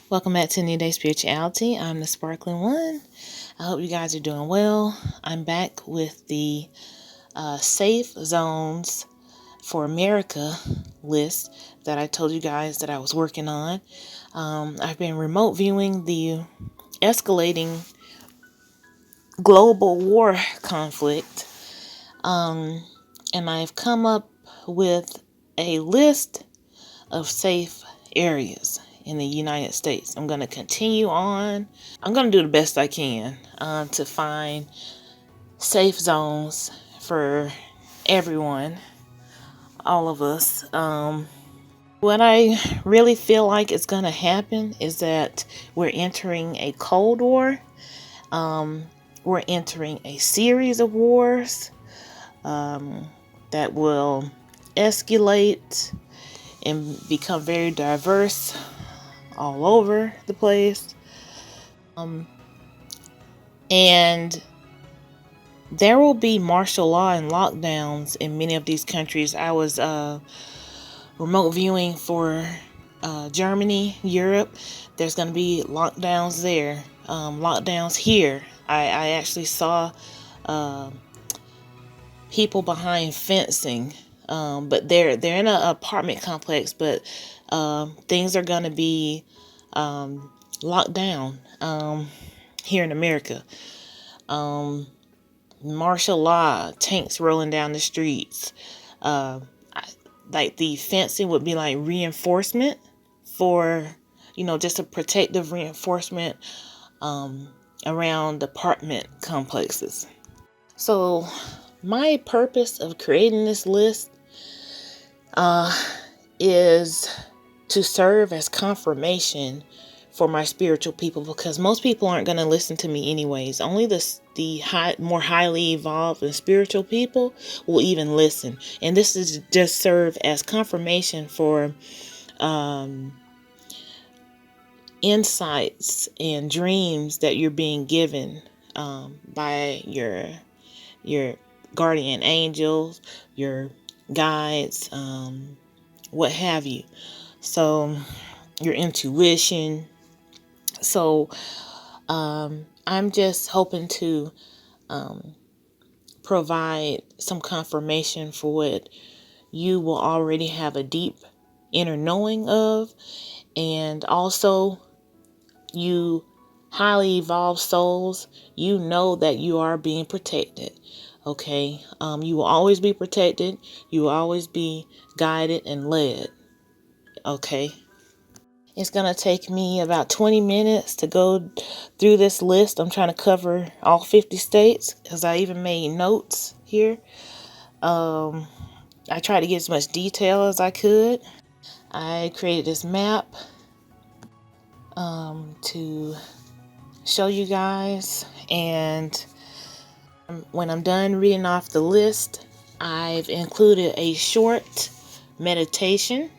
Welcome back to New Day Spirituality. I'm the Sparkling One. I hope you guys are doing well. I'm back with the safe zones for America list that I told you guys that I was working on. I've been remote viewing the escalating global war conflict, and I've come up with a list of safe areas in the United States. I'm going to continue on. I'm going to do the best I can to find safe zones for everyone, all of us. What I really feel like is going to happen is that we're entering a Cold War. We're entering a series of wars that will escalate and become very diverse all over the place. And there will be martial law and lockdowns in many of these countries. I was remote viewing for Germany, Europe. There's going to be lockdowns there, lockdowns here. I actually saw people behind fencing, but they're in an apartment complex, but things are going to be locked down here in America. Martial law, tanks rolling down the streets. Like the fencing would be like reinforcement for, just a protective reinforcement around apartment complexes. So my purpose of creating this list is to serve as confirmation for my spiritual people, because most people aren't going to listen to me anyways. Only the more highly evolved and spiritual people will even listen. And this is just serve as confirmation for insights and dreams that you're being given by your guardian angels, your guides, what have you. So your intuition. So I'm just hoping to provide some confirmation for what you will already have a deep inner knowing of, and also you highly evolved souls, you know that you are being protected. Okay, you will always be protected. You will always be guided and led. Okay. It's going to take me about 20 minutes to go through this list. I'm trying to cover all 50 states because I even made notes here. I tried to get as much detail as I could. I created this map to show you guys. And when I'm done reading off the list, I've included a short meditation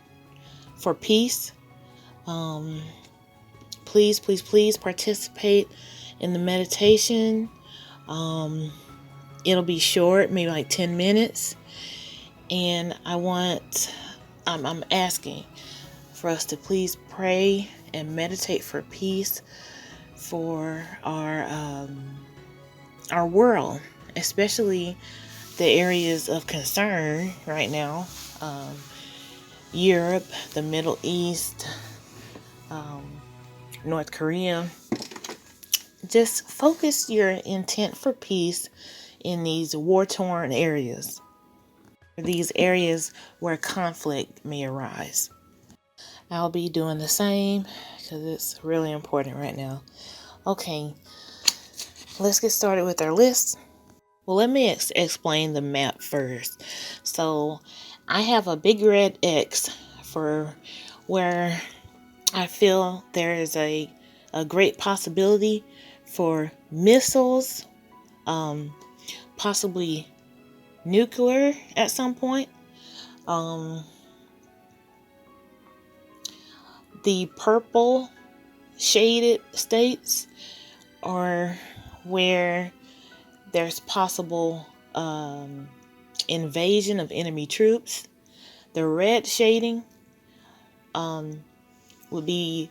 for peace. Please participate in the meditation. It'll be short, maybe like 10 minutes. And I'm asking for us to please pray and meditate for peace for our world, especially the areas of concern right now. Europe, the Middle East, North Korea. Just focus your intent for peace in these war-torn areas, these areas where conflict may arise. I'll be doing the same because it's really important right now. Okay, let's get started with our list. Well, let me explain the map first. So I have a big red X for where I feel there is a great possibility for missiles, possibly nuclear at some point. The purple shaded states are where there's possible invasion of enemy troops. The red shading would be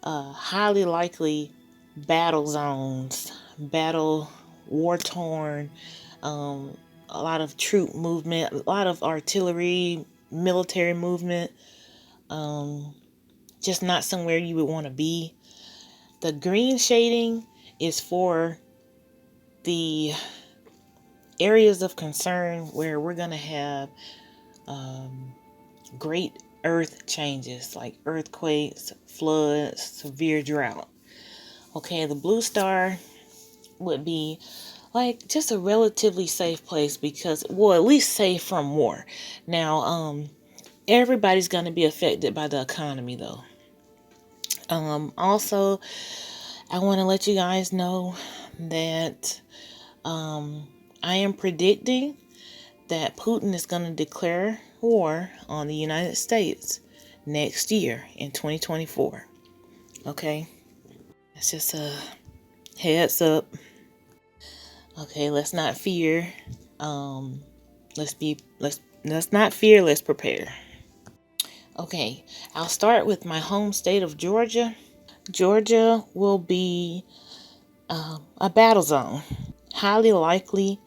highly likely battle zones, war torn, a lot of troop movement, a lot of artillery, military movement, just not somewhere you would want to be. The green shading is for the areas of concern where we're going to have great earth changes like earthquakes, floods, severe drought. Okay, the blue star would be like just a relatively safe place because, well, at least safe from war. Now, everybody's going to be affected by the economy though. Also, I want to let you guys know that I am predicting that Putin is going to declare war on the United States next year in 2024. Okay? It's just a heads up. Okay, let's not fear. Let's not fear, let's prepare. Okay, I'll start with my home state of Georgia. Georgia will be a battle zone. Highly likely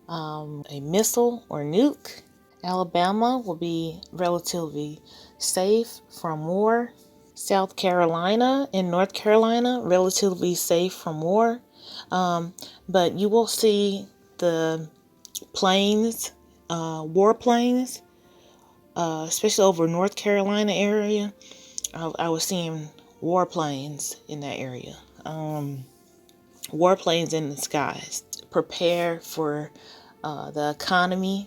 a missile or nuke. Alabama will be relatively safe from war. South Carolina and North Carolina, relatively safe from war. But you will see the planes, war planes, especially over North Carolina area. I was seeing warplanes in that area. Warplanes in the skies. Prepare for the economy.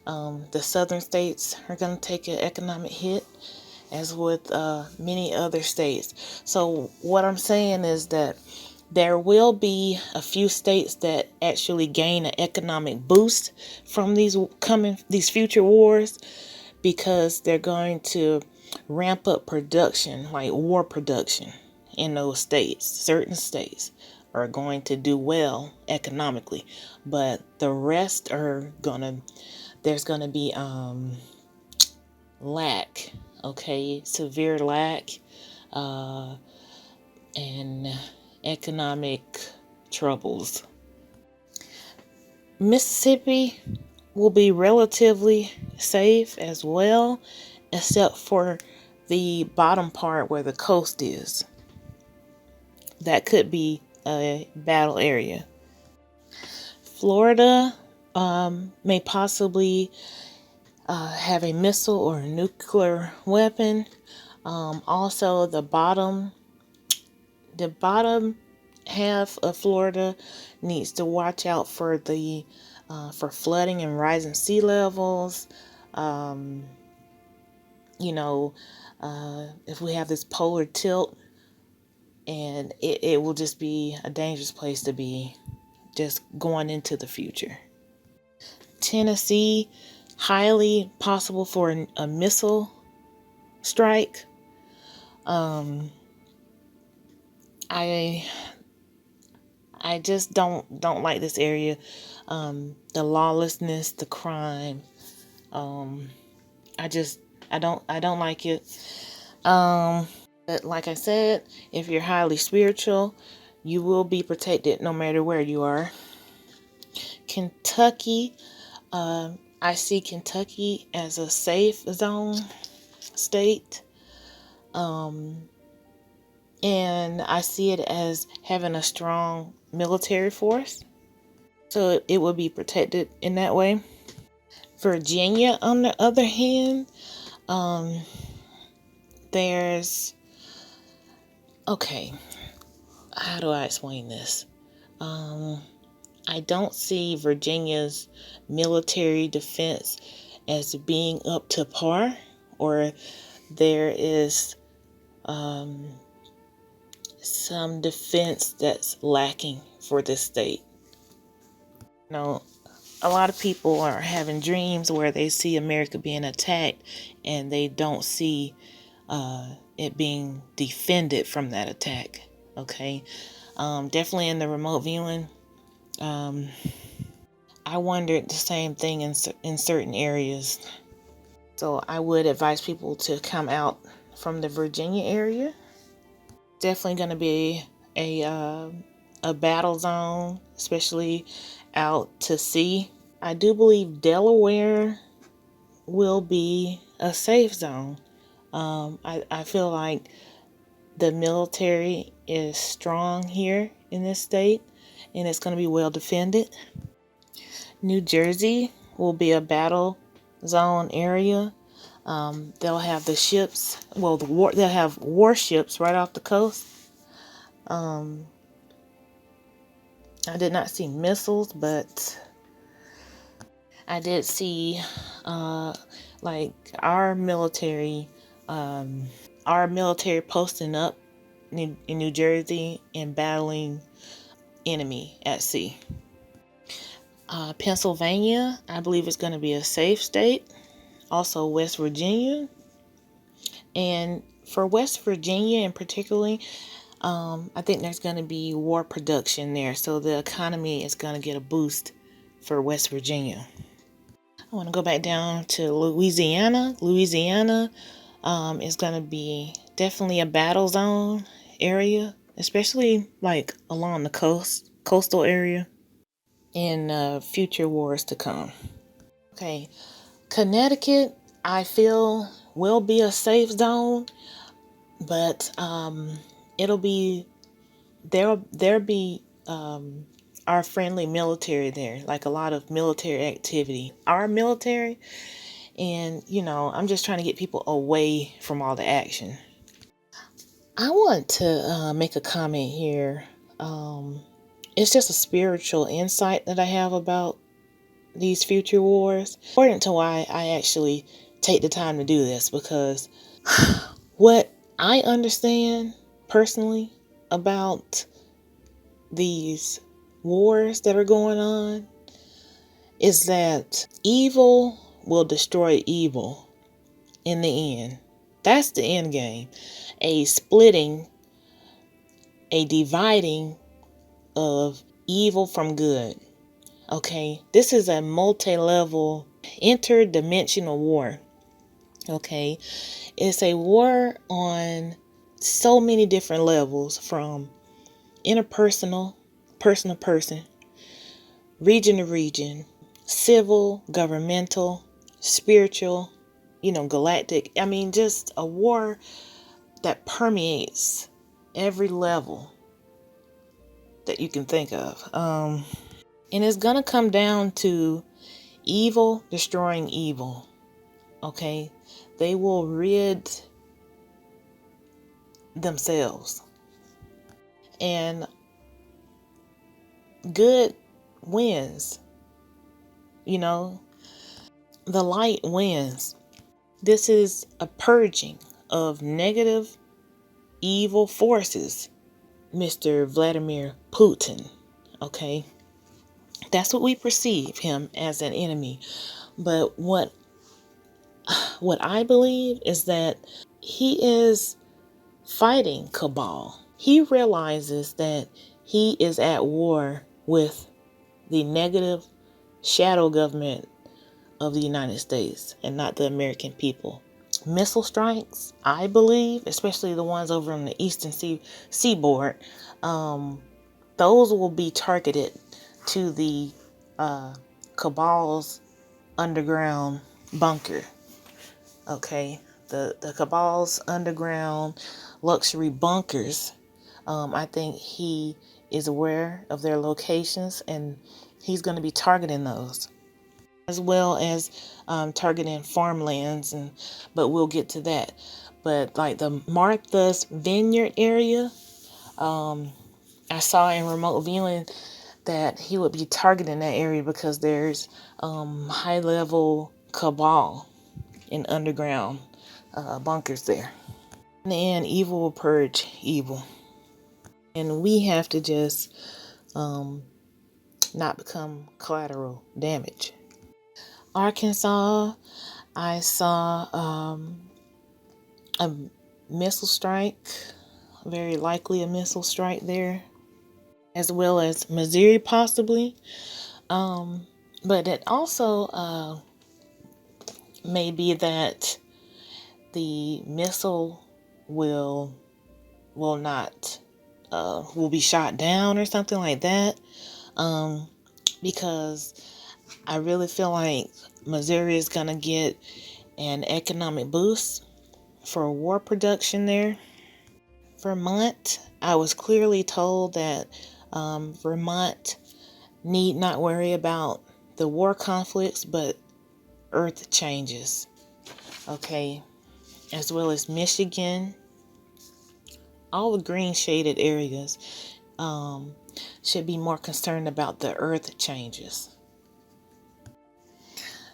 The southern states are going to take an economic hit, as with many other states. So what I'm saying is that there will be a few states that actually gain an economic boost from these future wars, because they're going to ramp up production, like war production in those states. Certain states are going to do well economically, but the rest are there's gonna be lack, okay, severe lack, and economic troubles. Mississippi will be relatively safe as well, except for the bottom part where the coast is. That could be a battle area. Florida may possibly have a missile or a nuclear weapon. Also, the bottom half of Florida needs to watch out for for flooding and rising sea levels. If we have this polar tilt, and it will just be a dangerous place to be just going into the future. Tennessee, highly possible for a missile strike. I just don't like this area. The lawlessness, the crime. I don't like it. But like I said, if you're highly spiritual, you will be protected no matter where you are. Kentucky, I see Kentucky as a safe zone state. And I see it as having a strong military force. So it will be protected in that way. Virginia, on the other hand, okay, how do I explain this? I don't see Virginia's military defense as being up to par, or there is some defense that's lacking for this state. A lot of people are having dreams where they see America being attacked and they don't see it being defended from that attack. Okay, definitely in the remote viewing, I wondered the same thing in certain areas. So I would advise people to come out from the Virginia area Definitely going to be a battle zone, especially out to sea. I do believe Delaware will be a safe zone. I feel like the military is strong here in this state, and it's going to be well defended. New Jersey will be a battle zone area. They'll have the ships, well, they'll have warships right off the coast. I did not see missiles, but I did see like our military, posting up in New Jersey and battling enemy at sea. Pennsylvania, I believe, is going to be a safe state. Also, West Virginia. And for West Virginia in particularly, I think there's going to be war production there. So the economy is going to get a boost for West Virginia. I want to go back down to Louisiana. Louisiana is going to be definitely a battle zone area, especially like along the coastal area in future wars to come. Okay, Connecticut, I feel, will be a safe zone, but it'll be there'll be our friendly military there, like a lot of military activity. Our military, and I'm just trying to get people away from all the action. I want to make a comment here. It's just a spiritual insight that I have about these future wars. Important to why I actually take the time to do this, because what I understand personally about these wars that are going on is that evil will destroy evil in the end. That's the end game. A splitting, a dividing of evil from good. Okay, this is a multi-level, interdimensional war. Okay, it's a war on so many different levels, from interpersonal, person to person, region to region, civil, governmental, spiritual, galactic. I mean, just a war that permeates every level that you can think of. And it's going to come down to evil destroying evil. Okay? They will rid themselves. And good wins. The light wins. This is a purging of negative, evil forces, Mr. Vladimir Putin. Okay? That's what we perceive him, as an enemy. But what I believe is that he is fighting cabal. He realizes that he is at war with the negative shadow government of the United States and not the American people. Missile strikes, I believe, especially the ones over on the eastern seaboard, those will be targeted to the cabal's underground bunker. Okay, the cabal's underground luxury bunkers. I think he is aware of their locations, and he's going to be targeting those, as well as targeting farmlands, but we'll get to that. But like the Martha's Vineyard area, I saw in remote viewing that he would be targeting that area because there's high level cabal in underground bunkers there. In the end, evil will purge evil, and we have to just not become collateral damage. Arkansas, I saw a missile strike, very likely a missile strike there, as well as Missouri possibly. But it also may be that the missile will will not will be shot down or something like that. Because I really feel like Missouri is gonna get an economic boost for war production there. Vermont, I was clearly told that Vermont need not worry about the war conflicts, but earth changes. Okay, as well as Michigan, all the green shaded areas should be more concerned about the earth changes.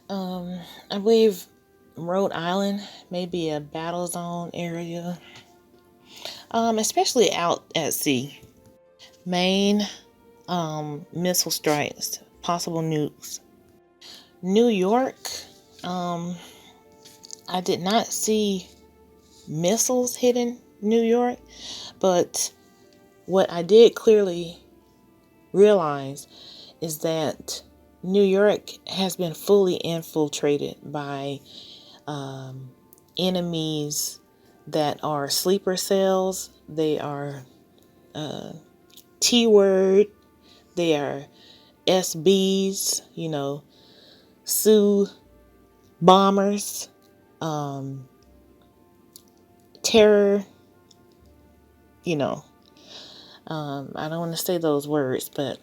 I believe Rhode Island may be a battle zone area, especially out at sea. Maine, missile strikes, possible nukes. New York, I did not see missiles hitting New York, but what I did clearly realize is that New York has been fully infiltrated by enemies that are sleeper cells. They are T-word. They are SBs, Sioux bombers, terror, I don't want to say those words, but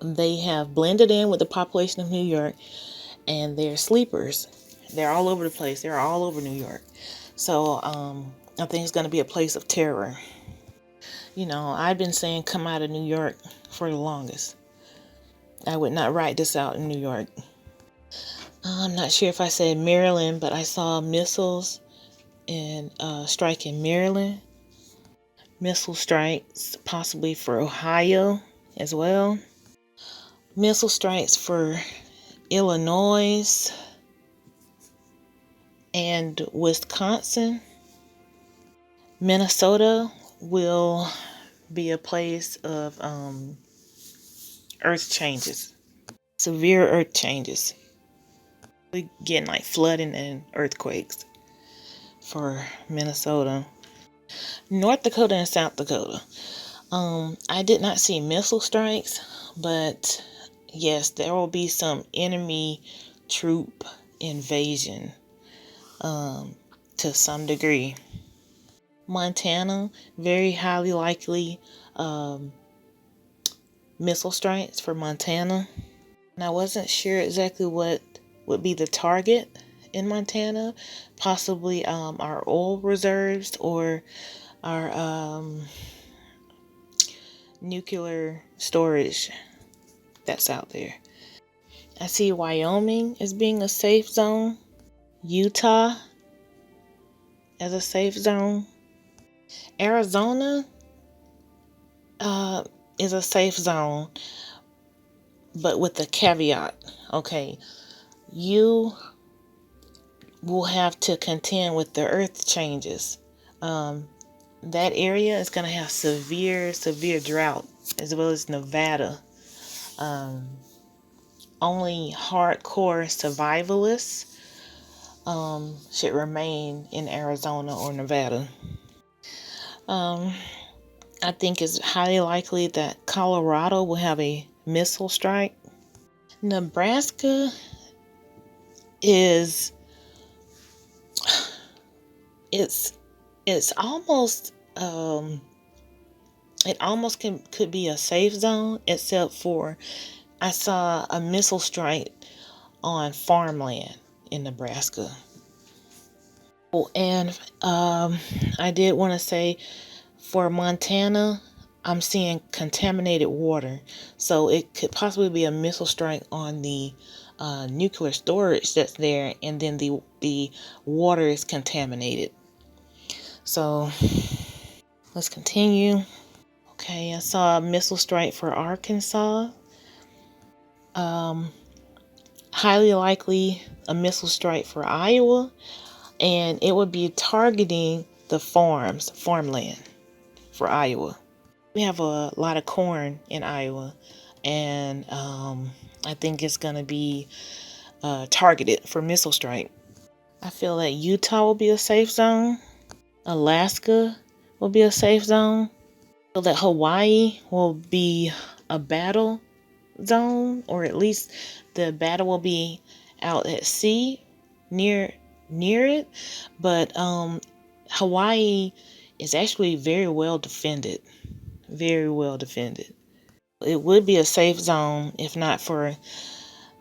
they have blended in with the population of New York, and they're sleepers. They're all over the place. They're all over New York. So I think it's going to be a place of terror. I've been saying come out of New York for the longest. I would not write this out in New York. I'm not sure if I said Maryland, but I saw missiles and strike in Maryland. Missile strikes possibly for Ohio as well. Missile strikes for Illinois and Wisconsin. Minnesota will be a place of earth changes, severe earth changes. We're getting like flooding and earthquakes for Minnesota. North Dakota and South Dakota. I did not see missile strikes, but yes, there will be some enemy troop invasion to some degree. Montana, very highly likely missile strikes for Montana. And I wasn't sure exactly what would be the target in Montana. Possibly our oil reserves or our nuclear storage that's out there. I see Wyoming as being a safe zone. Utah as a safe zone. Arizona is a safe zone, but with a caveat. Okay, you will have to contend with the earth changes. That area is going to have severe drought, as well as Nevada. Only hardcore survivalists should remain in Arizona or Nevada. I think it's highly likely that Colorado will have a missile strike. Nebraska is it's almost it almost could be a safe zone, except for I saw a missile strike on farmland in Nebraska. Oh, and I did want to say for Montana, I'm seeing contaminated water, so it could possibly be a missile strike on the nuclear storage that's there, and then the water is contaminated. So let's continue. Okay, I saw a missile strike for Arkansas. Highly likely a missile strike for Iowa, and it would be targeting the farmland for Iowa. We have a lot of corn in Iowa, and I think it's going to be targeted for missile strike. I feel that Utah will be a safe zone. Alaska will be a safe zone. So that Hawaii will be a battle zone, or at least the battle will be out at sea near it. But Hawaii is actually very well defended. Very well defended. It would be a safe zone if not for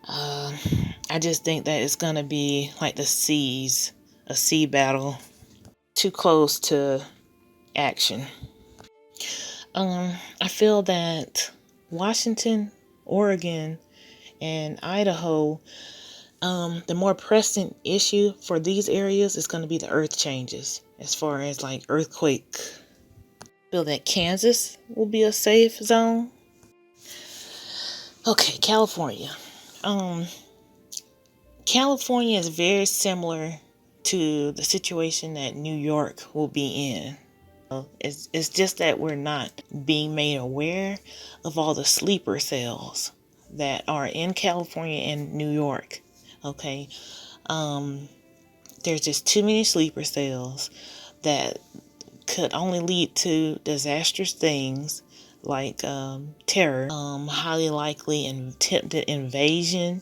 I just think that it's gonna be like the seas, a sea battle, too close to action. I feel that Washington, Oregon, and Idaho, the more pressing issue for these areas is going to be the earth changes, as far as like earthquake. I feel that Kansas will be a safe zone. Okay, California. California is very similar to the situation that New York will be in. It's just that we're not being made aware of all the sleeper cells that are in California and New York. Okay, there's just too many sleeper cells that could only lead to disastrous things like terror, highly likely attempted invasion.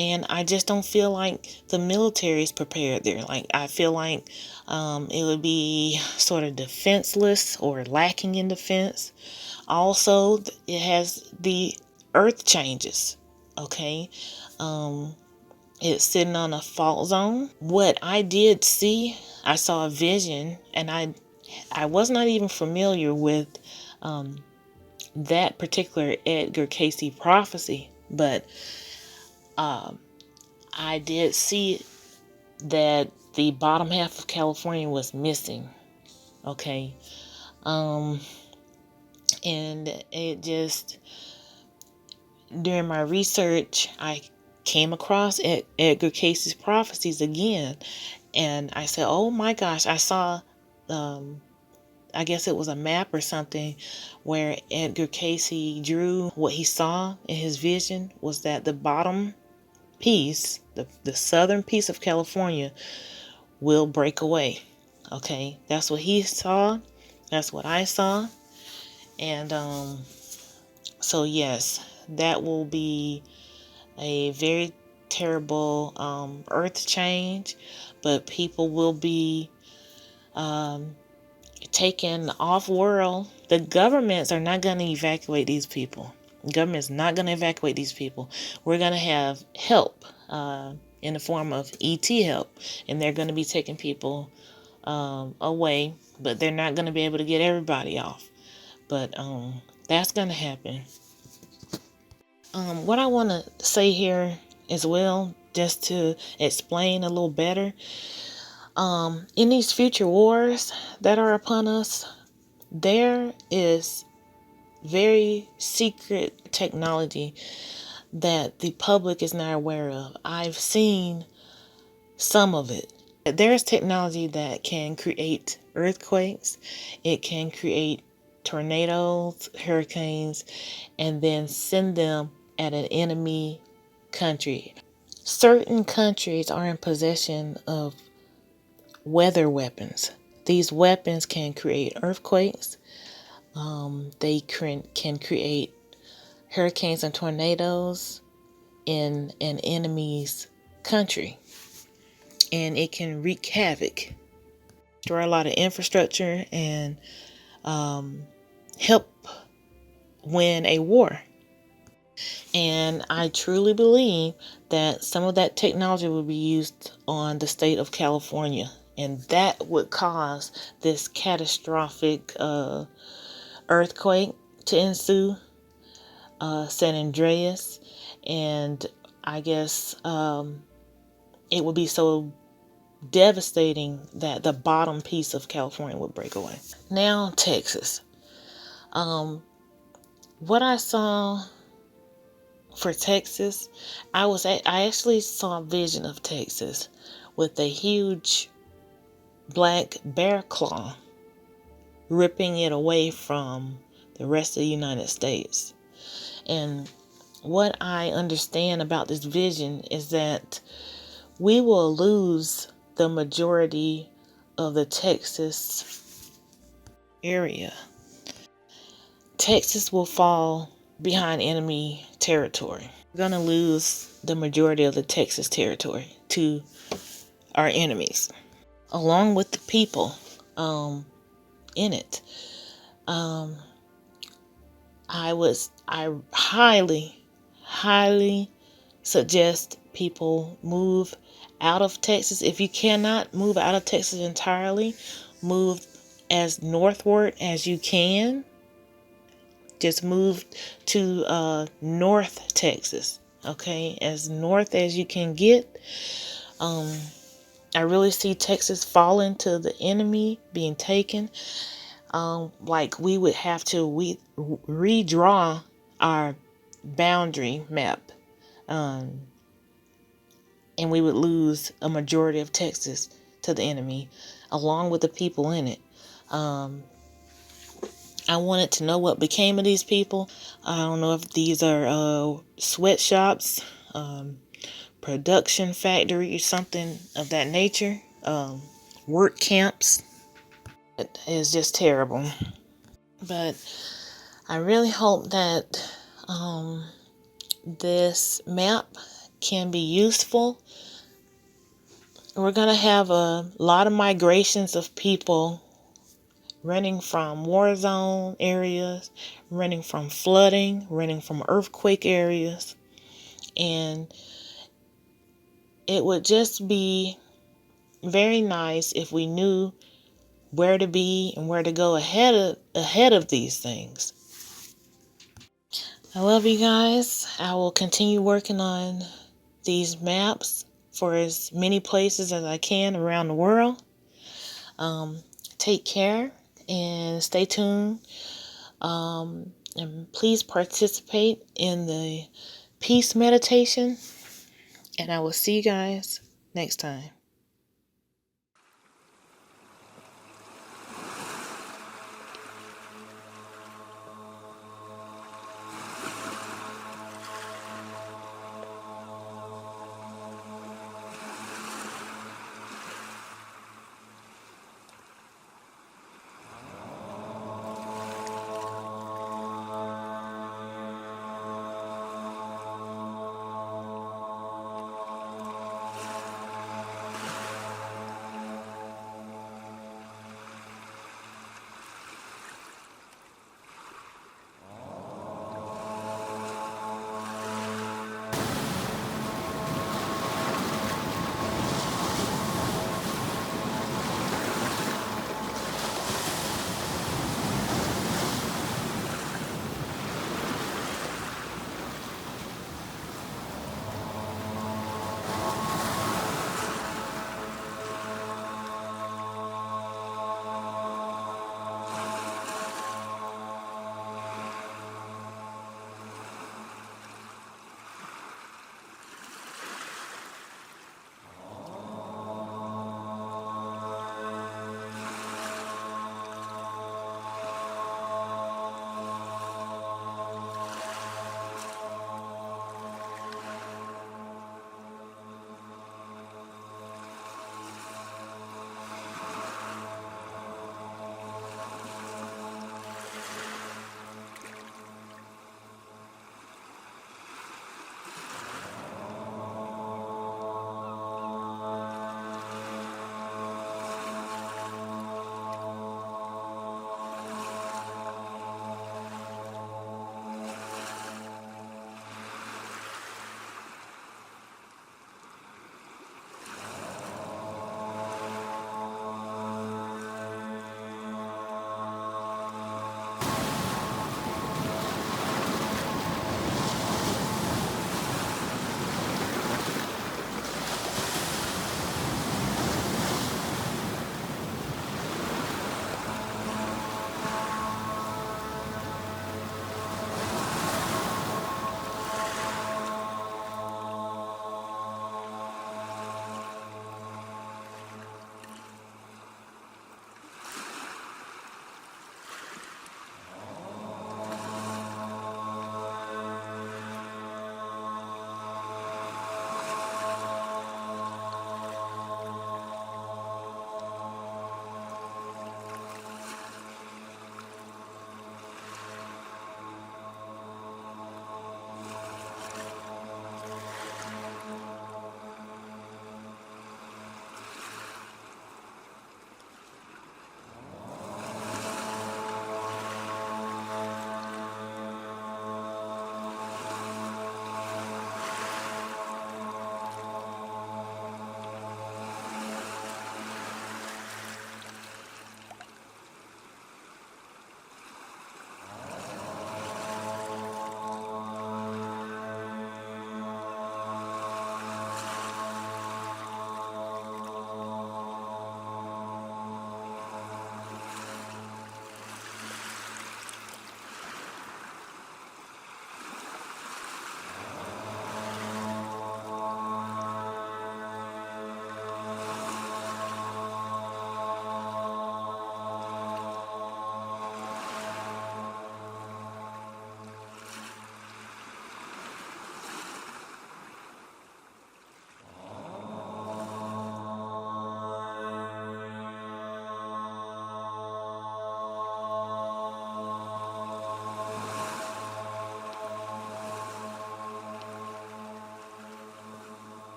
And I just don't feel like the military is prepared there. Like, I feel like it would be sort of defenseless or lacking in defense. Also, it has the earth changes. Okay. It's sitting on a fault zone. What I did see, I saw a vision, and I was not even familiar with that particular Edgarcayce prophecy, but I did see that the bottom half of California was missing. Okay. And it just, during my research, I came across Edgarcayce's prophecies again. And I said, oh my gosh, I saw, I guess it was a map or something where Edgarcayce drew what he saw in his vision was that the bottom piece, the southern piece of California will break away. Okay, that's what he saw. That's what I saw. And so yes, that will be a very terrible earth change, but people will be taken off world. The governments are not going to evacuate these people. The government's not going to evacuate these people. We're going to have help in the form of ET help, and they're going to be taking people away, but they're not going to be able to get everybody off. But that's going to happen. What I want to say here as well, just to explain a little better, in these future wars that are upon us, there is very secret technology that the public is not aware of. I've seen some of it. There's technology that can create earthquakes. It can create tornadoes, hurricanes, and then send them at an enemy country. Certain countries are in possession of weather weapons. These weapons can create earthquakes. They can create hurricanes and tornadoes in an enemy's country. And it can wreak havoc, destroy a lot of infrastructure, and help win a war. And I truly believe that some of that technology will be used on the state of California. And that would cause this catastrophic earthquake to ensue, San Andreas. And I guess it would be so devastating that the bottom piece of California would break away. Now, Texas. What I saw for Texas, I actually saw a vision of Texas with a huge black bear claw ripping it away from the rest of the United States. And what I understand about this vision is that we will lose the majority of the Texas area, Texas will fall behind enemy territory. We're going to lose the majority of the Texas territory to our enemies, along with the people in it. I highly suggest people move out of Texas. If you cannot move out of Texas entirely, move as northward as you can. Just move to North Texas, okay? As north as you can get. I really see Texas falling to the enemy, being taken. Like we would have to redraw our boundary map, and we would lose a majority of Texas to the enemy, along with the people in it. I wanted to know what became of these people. I don't know if these are sweatshops, production factories, something of that nature, work camps. It is just terrible. But I really hope that this map can be useful. We're going to have a lot of migrations of people running from war zone areas, running from flooding, running from earthquake areas. And it would just be very nice if we knew where to be and where to go ahead of these things. I love you guys. I will continue working on these maps for as many places as I can around the world. Take care and stay tuned. And please participate in the peace meditation. And I will see you guys next time.